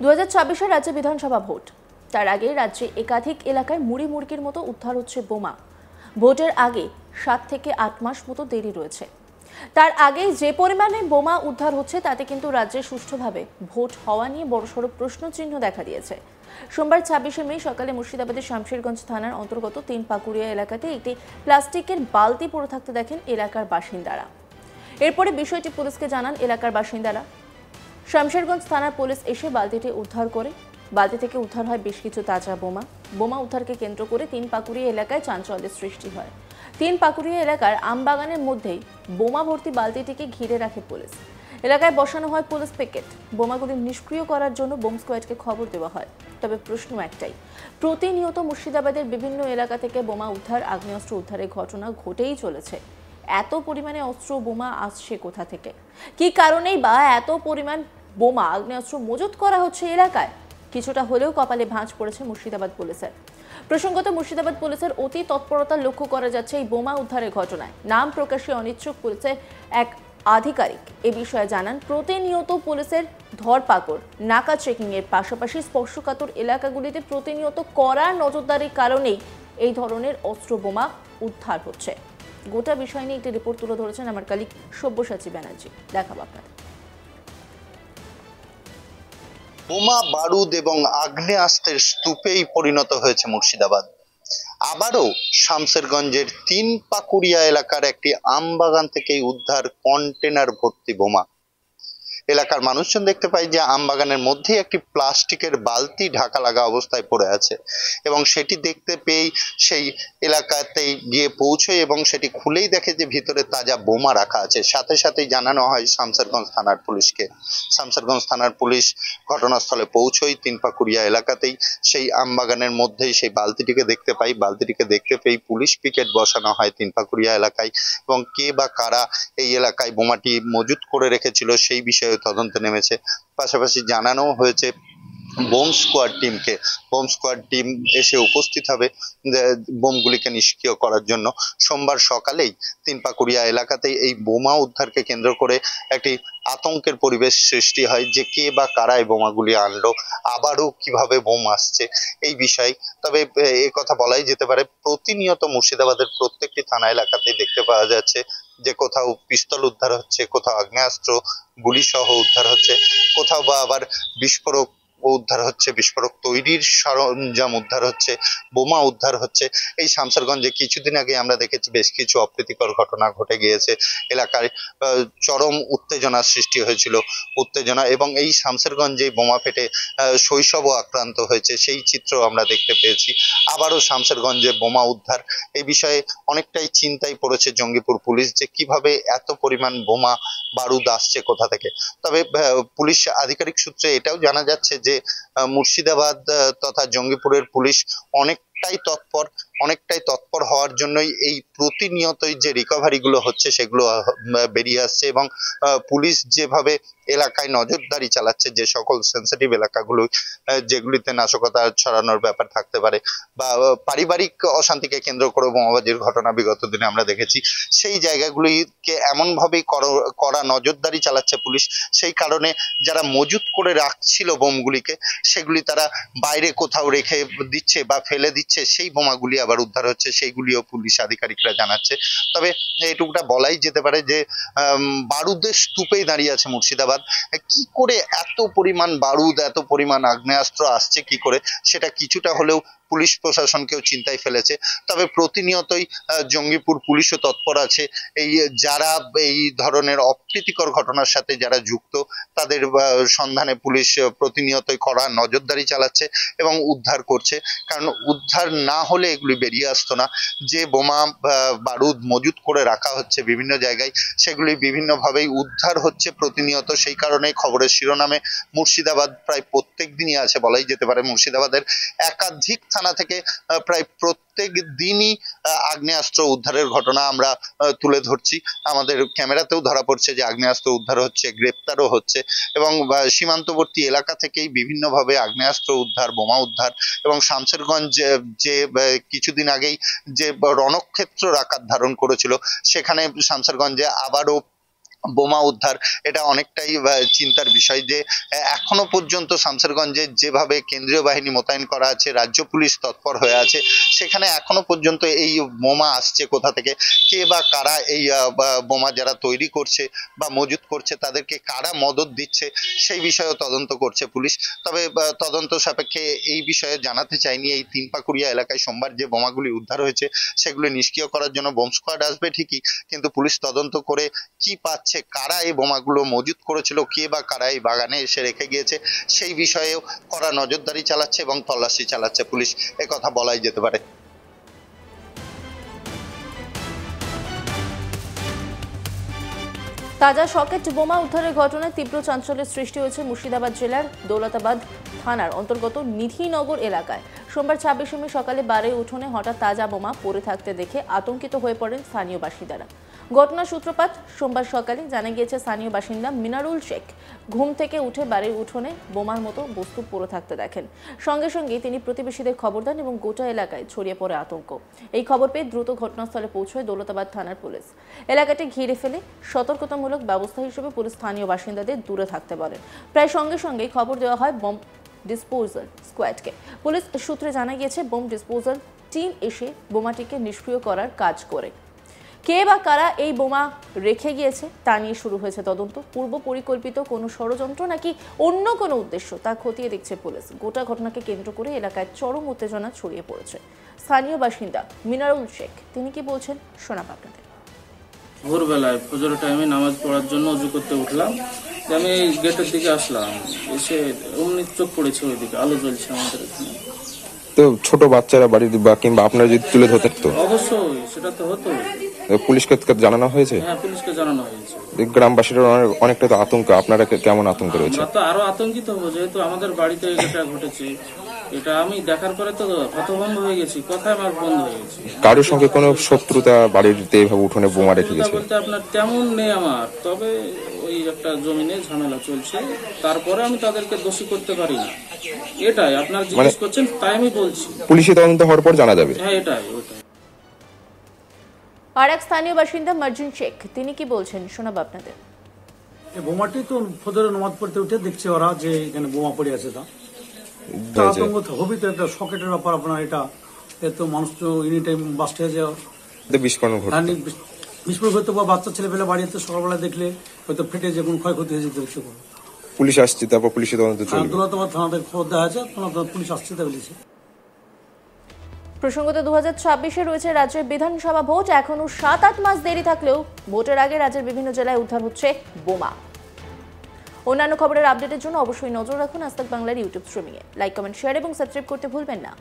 2024 রাজ্যে বিধানসভা ভোট। তার আগে রাজ্যে একাধিক এলাকায় মুড়ি মুরগির মতো উদ্ধার হচ্ছে বোমা। ভোটের আগে 7 থেকে 8 মাস মতো দেরি রয়েছে। তার আগে যে পরিমাণে বোমা উদ্ধার হচ্ছে তাতে কিন্তু রাজ্যে সুষ্ঠুভাবে ভোট হওয়া নিয়ে বড়সড় প্রশ্নচিহ্ন দেখা দিয়েছে। সোমবার 26শে মে সকালে মুর্শিদাবাদের শামশেরগঞ্জ থানার অন্তর্গত 3 পাকুড়িয়া এলাকাতে একটি প্লাস্টিকের বালতি পড়ে থাকতে দেখেন এলাকার বাসিন্দারা। এরপরে বিষয়টি পুলিশকে জানান এলাকার বাসিন্দারা। শামশেরগঞ্জ থানার পুলিশ এসে বালতিটি উদ্ধার করে। বালতি থেকে উদ্ধার হয় বেশ কিছু তাজা বোমা। বোমা উদ্ধারকে কেন্দ্র করে 3 পাকুড়িয়া এলাকায় চাঞ্চল্যের সৃষ্টি হয়। 3 পাকুড়িয়া এলাকার আমবাগানের মধ্যেই বোমা ভর্তি বালতিটিকে ঘিরে রাখে পুলিশ। এলাকায় বসানো হয় পুলিশ পিকেট। বোমাগুলি নিষ্ক্রিয় করার জন্য বোম স্কোয়াডকে খবর দেওয়া হয়। তবে প্রশ্ন একটাই, প্রতিনিয়ত মুর্শিদাবাদের বিভিন্ন এলাকা থেকে বোমা উদ্ধার, আগ্নেয়াস্ত্র উদ্ধারের ঘটনা ঘটেই চলেছে। এত পরিমাণে অস্ত্র বোমা আসছে কোথা থেকে? কি কারণেই বা এত পরিমাণ বোমা আগ্নেয়াস্ত্র মজুত করা হচ্ছে এলাকায়? কিছুটা হলেও কপালে ভাঁজ পড়েছে মুর্শিদাবাদ পুলিশের। প্রসঙ্গত, মুর্শিদাবাদ পুলিশের অতি তৎপরতা লক্ষ্য করা যাচ্ছে এই বোমা উদ্ধারের ঘটনায়। নাম প্রকাশে অনিচ্ছুক পুলিশের এক আধিকারিক এ বিষয়ে জানান, প্রতিনিয়ত পুলিশের ধরপাকড়, নাকা চেকিং এর পাশাপাশি স্পর্শকাতর এলাকাগুলিতে প্রতিনিয়ত কড়া নজরদারির কারণেই এই ধরনের অস্ত্র বোমা উদ্ধার হচ্ছে। গোটা বিষয় নিয়ে একটি রিপোর্ট তুলে ধরেছেন আমার কলিগ সব্যসাচী ব্যানার্জি। দেখাবো আপনাদের। বোমা, বারুদ এবং আগ্নেয়াস্ত্রের স্তূপেই পরিণত হয়েছে মুর্শিদাবাদ। আবারও শামশেরগঞ্জের 3 পাকুড়িয়া এলাকার একটি আমবাগান থেকেই উদ্ধার কন্টেনার ভর্তি বোমা। এলাকার মানুষজন দেখতে পায় যে আমবাগানের মধ্যেই একটি প্লাস্টিকের বালতি ঢাকা লাগা অবস্থায় পড়ে আছে এবং সেটি দেখতে পেয়েই সেই এলাকাতেই গিয়ে পৌঁছয় এবং সেটি খুলেই দেখে যে ভিতরে তাজা বোমা রাখা আছে। সাথে সাথেই জানানো হয় শামশেরগঞ্জ থানার পুলিশকে। শামশেরগঞ্জ থানার পুলিশ ঘটনাস্থলে পৌঁছয় 3 পাকুড়িয়া এলাকাতেই সেই আমবাগানের মধ্যেই সেই বালতিটিকে দেখতে পাই। বালতিটিকে দেখতে পেয়েই পুলিশ পিকেট বসানো হয় 3 পাকুড়িয়া এলাকায় এবং কে বা কারা এই এলাকায় বোমাটি মজুত করে রেখেছিল সেই বিষয়ে তদন্তে নেমেছে। পাশাপাশি জানানো হয়েছে বোম স্কোয়াড টিমকে। বোম স্কোয়াড টিম এসে উপস্থিত হবে বোমগুলিকে নিষ্ক্রিয় করার জন্য। সোমবার সকালেই 3 পাকুড়িয়া এলাকাতেই এই বোমা উদ্ধারকে কেন্দ্র করে একটি আতঙ্কের পরিবেশ সৃষ্টি হয় যে কে বা কারা এই বোমাগুলি আনলো, আবারও কিভাবে বোম আসছে এই বিষয়ে। তবে এ কথা বলাই যেতে পারে, প্রতিনিয়ত মুর্শিদাবাদের প্রত্যেকটি থানা এলাকাতেই দেখতে পাওয়া যাচ্ছে যে কোথাও পিস্তল উদ্ধার হচ্ছে, কোথাও আগ্নেয়াস্ত্র গুলি সহ উদ্ধার হচ্ছে, কোথাও বা আবার বিস্ফোরক উদ্ধার হচ্ছে, বিস্ফোরক তৈরির সরঞ্জাম উদ্ধার হচ্ছে, বোমা উদ্ধার হচ্ছে। এই শামশেরগঞ্জে কিছুদিন আগে আমরা দেখেছি বেশ কিছু অপ্রীতিকর ঘটনা ঘটে গিয়েছে। এলাকায় চরম উত্তেজনার সৃষ্টি হয়েছিল, উত্তেজনা, এবং এই শামশেরগঞ্জে বোমা ফেটে শৈশবও আক্রান্ত হয়েছে, সেই চিত্র আমরা দেখতে পেয়েছি। আবারও শামশেরগঞ্জে বোমা উদ্ধার, এই বিষয়ে অনেকটাই চিন্তায় পড়েছে জঙ্গিপুর পুলিশ যে কিভাবে এত পরিমাণ বোমা বারুদ আসছে কোথা থেকে। তবে পুলিশ আধিকারিক সূত্রে এটাও জানা যাচ্ছে যে মুর্শিদাবাদ তথা জঙ্গিপুরের পুলিশ অনেকটাই তৎপর হওয়ার জন্যই এই প্রতিনিয়তই যে রিকভারি গুলো হচ্ছে সেগুলো বেরিয়ে আসছে এবং পুলিশ যেভাবে এলাকায় নজরদারি চালাচ্ছে, যে সকল সেন্সিটিভ এলাকাগুলো যেগুলিতে নাশকতা ছড়ানোর ব্যাপার থাকতে পারে বা পারিবারিক অশান্তিকে কেন্দ্র করে বোমাবাজির ঘটনা বিগত দিনে আমরা দেখেছি, সেই জায়গাগুলিকে এমন ভাবেই কড়া নজরদারি চালাচ্ছে পুলিশ। সেই কারণে যারা মজুত করে রাখছিল বোমগুলিকে সেগুলি তারা বাইরে কোথাও রেখে দিচ্ছে বা ফেলে দিচ্ছে, সেই বোমাগুলি আবার উদ্ধার হচ্ছে, সেইগুলিও পুলিশ আধিকারিকরা জানাচ্ছে। তবে এটুকুটা বলাই যেতে পারে যে বারুদের স্তূপেই দাঁড়িয়ে আছে মুর্শিদাবাদ। কি করে এত পরিমাণ বারুদ, এত পরিমাণ আগ্নেয়াস্ত্র আসছে কি করে, সেটা কিছুটা হলেও পুলিশ প্রশাসনকেও চিন্তায় ফেলেছে। তবে প্রতিনিয়তই জঙ্গিপুর পুলিশও তৎপর আছে এই যারা এই ধরনের অপ্রীতিকর ঘটনার সাথে যারা যুক্ত তাদের সন্ধানে পুলিশ প্রতিনিয়তই কড়া নজরদারি চালাচ্ছে এবং উদ্ধার করছে। কারণ উদ্ধার না হলে এগুলি বেরিয়ে আসতো না। যে বোমা বারুদ মজুত করে রাখা হচ্ছে বিভিন্ন জায়গায়, সেগুলি বিভিন্নভাবেই উদ্ধার হচ্ছে প্রতিনিয়ত। সেই কারণেই খবরের শিরোনামে মুর্শিদাবাদ প্রায় প্রত্যেক দিনই আছে বলাই যেতে পারে। মুর্শিদাবাদের একাধিক থানা থেকে প্রায় প্রত্যেক দিনই আগ্নেয়াস্ত্র উদ্ধারের ঘটনা আমরা তুলে ধরছি। আমাদের ক্যামেরাতেও ধরা পড়ছে যে আগ্নেয়াস্ত্র উদ্ধার হচ্ছে, গ্রেপ্তারও হচ্ছে এবং সীমান্তবর্তী এলাকা থেকেই বিভিন্নভাবে আগ্নেয়াস্ত্র উদ্ধার, বোমা উদ্ধার। এবং শামশেরগঞ্জ যে কিছুদিন আগেই যে রণক্ষেত্র আকার ধারণ করেছিল, সেখানে শামশেরগঞ্জে আবারও বোমা উদ্ধার, এটা অনেকটাই চিন্তার বিষয় যে এখনো পর্যন্ত শামসেরগঞ্জে যেভাবে কেন্দ্রীয় বাহিনী মোতায়েন করা আছে, রাজ্য পুলিশ তৎপর হয়ে আছে, সেখানে এখনো পর্যন্ত এই বোমা আসছে কোথা থেকে, কে বা কারা এই বোমা যারা তৈরি করছে বা মজুত করছে তাদেরকে কারা মদদ দিচ্ছে সেই বিষয়েও তদন্ত করছে পুলিশ। তবে তদন্ত সাপেক্ষে এই বিষয়ে জানাতে চাইনি। এই তিনপাকুড়িয়া এলাকায় সোমবার যে বোমাগুলি উদ্ধার হয়েছে সেগুলি নিষ্ক্রিয় করার জন্য বোম স্কোয়াড আসবে ঠিকই, কিন্তু পুলিশ তদন্ত করে কি পাচ্ছে, কারা এই বোমাগুলো মজুত করেছিল, কে বা কারা এই বাগানে এসে রেখে গিয়েছে সেই বিষয়েও কড়া নজরদারি চালাচ্ছে এবং তল্লাশি চালাচ্ছে পুলিশ, একথা বলাই যেতে পারে। তাজা সকেট বোমা উদ্ধারের ঘটনায় তীব্র চাঞ্চল্যের সৃষ্টি হয়েছে মুর্শিদাবাদ জেলার দৌলতাবাদ থানার অন্তর্গত নিধিনগর এলাকায়। সোমবার 26 মে সকালে বাড়ির উঠোনে হঠাৎ তাজা বোমা পড়ে থাকতে দেখে আতঙ্কিত হয়ে পড়েন স্থানীয় বাসিন্দারা। ঘটনার সূত্রপাত সোমবার সকালে জানা গিয়েছে স্থানীয় বাসিন্দা মিনারুল শেখ ঘুম থেকে উঠে বাড়ির উঠোনে বোমার মতো বস্তু পড়ে থাকতে দেখেন। সঙ্গে সঙ্গে তিনি প্রতিবেশীদের খবর দেন এবং গোটা এলাকায় ছড়িয়ে পড়ে আতঙ্ক। এই খবর পেয়ে দ্রুত ঘটনাস্থলে পৌঁছয় দৌলতাবাদ থানার পুলিশ। এলাকাটি ঘিরে ফেলে সতর্কতামূলক ব্যবস্থা হিসেবে পুলিশ স্থানীয় বাসিন্দাদের দূরে থাকতে বলেন। প্রায় সঙ্গে সঙ্গেই খবর দেওয়া হয় বোম ডিসপোজাল স্কোয়াডকে। পুলিশ সূত্রে জানা গিয়েছে বোম ডিসপোজাল টিম এসে বোমাটিকে নিষ্ক্রিয় করার কাজ করে। কে বা কারা এই বোমা রেখে গিয়েছে তা নিয়ে শুরু হয়েছে তদন্ত। পূর্ব পরিকল্পিত কোনো ষড়যন্ত্র নাকি অন্য কোনো উদ্দেশ্য তা খতিয়ে দেখছে পুলিশ। গোটা ঘটনাকে কেন্দ্র করে এলাকায় চরম উত্তেজনা ছড়িয়ে পড়েছে। স্থানীয় বাসিন্দা মিনারুল শেখ তিনি কি বলছেন শোনাব আপনাদের। ভোরবেলায় ফজরের টাইমে নামাজ পড়ার জন্য অজু করতে উঠলাম, আমি গেটের দিকে আসলাম, এসে অমনি চোখ পড়েছে ওইদিকে আলো জ্বলছে আমাদের এখানে। তো ছোট বাচ্চারা বাড়ির বা কিংবা আপনারা যদি তুলে ধরতেন তো অবশ্যই সেটা তো হতো। পুলিশকে জানানো হয়েছে? হ্যাঁ, পুলিশকে জানানো হয়েছে। গ্রামবাসীরা অনেকটা তো আতঙ্ক, আপনারা কেমন আতঙ্ক রয়েছে? আমরা তো আরো আতঙ্কিত হবো, যেহেতু আমাদের বাড়িতে এটা ঘটেছে। এটা আমি দেখার পরে তো হতভম্ব হয়ে গেছি, কথায় আমার বন্ধ হয়ে গেছে। কারোর সঙ্গে কোনো শত্রুতা বাড়িতে এইভাবে উঠোনে বোমা রেখে গেছে বলতে আপনার তেমন নেই আমার, তবে ওই একটা জমিনে ঝামেলা চলছে, তারপরে আমি তাদেরকে দোষী করতে পারি না। এটাই আপনার জিজ্ঞেস করছেন, তাই আমি বলছি পুলিশি তদন্ত হওয়ার পর জানা যাবে। হ্যাঁ, এটাই ওটাই। আর এক স্থানীয় বাসিন্দা মার্জিন শেখ তিনি কি বলছেন শোনাব আপনাদের। বোমাটি তো ফজরের নামাজ পড়তে উঠে দেখছে ওরা যে এখানে বোমা পড়ে আছে, তা আতঙ্ক হবি তো, একটা সকেটের ব্যাপার আপনার। এটা তো মানুষ তো এনি টাইম বাস্ট হয়ে যায়, বিস্ফোরণ ঘটে, বিস্ফোরণ হতে বা বাচ্চা ছেলে পেলে বাড়িতে সকালবেলা দেখলে হয়তো ফেটে যে কোনো ক্ষয়ক্ষতি হয়ে যেতে হচ্ছে। পুলিশ আসছে, তারপর পুলিশি তদন্ত চলবে। দৌলতাবাদ থানাতে খবর দেওয়া আছে, পুলিশ আসছে তা বলেছে। প্রসঙ্গত 2026-এ রয়েছে রাজ্যের বিধানসভা ভোট। এখনো 7-8 মাস দেরি থাকলেও ভোটের আগে রাজ্যের বিভিন্ন জেলায় উদ্ধার হচ্ছে বোমা। অন্যান্য খবরের আপডেটের জন্য অবশ্যই নজর রাখুন আজ তাক বাংলার ইউটিউব স্ট্রিমিংয়ে। লাইক, কমেন্ট, শেয়ার এবং সাবস্ক্রাইব করতে ভুলবেন না।